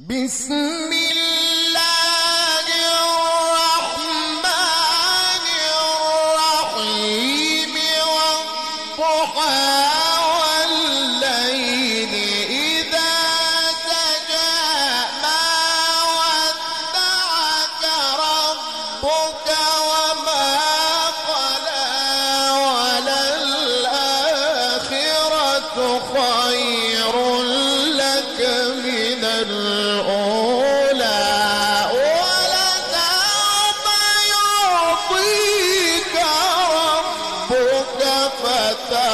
بسم الله الرحمن الرحيم والضحى والليل إذا سجى ما ودعك ربك وما قلى وللآخرة خير لك من الأولى ولسوف يعطيك ربك فترضى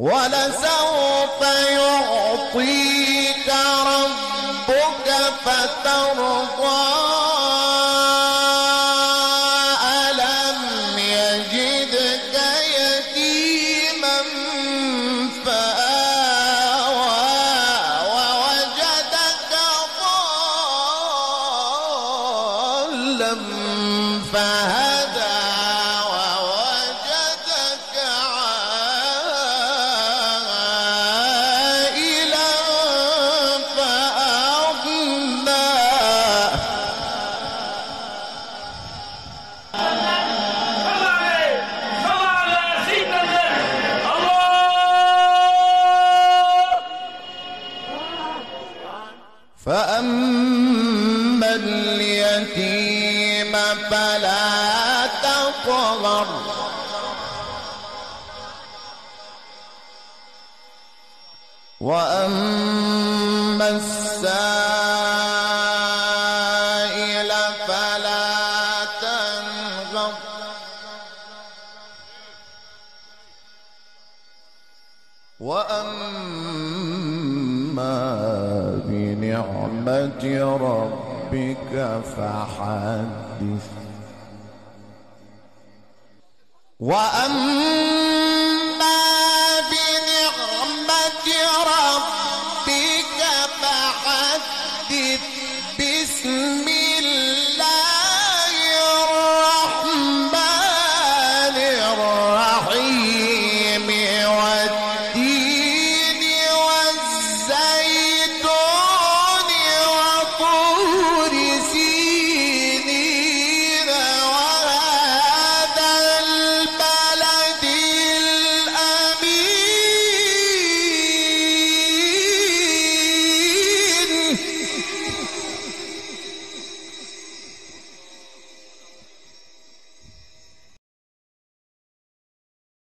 ولسوف يعطيك ربك فترضى ألم يجدك يتيما فآوى ووجدك ضالا فهدى ووجدك عائلا فأغنى فأما اليتيم فلا تقهر وأما السائل فلا تنهر وأما بنعمة ربك فحدث وأما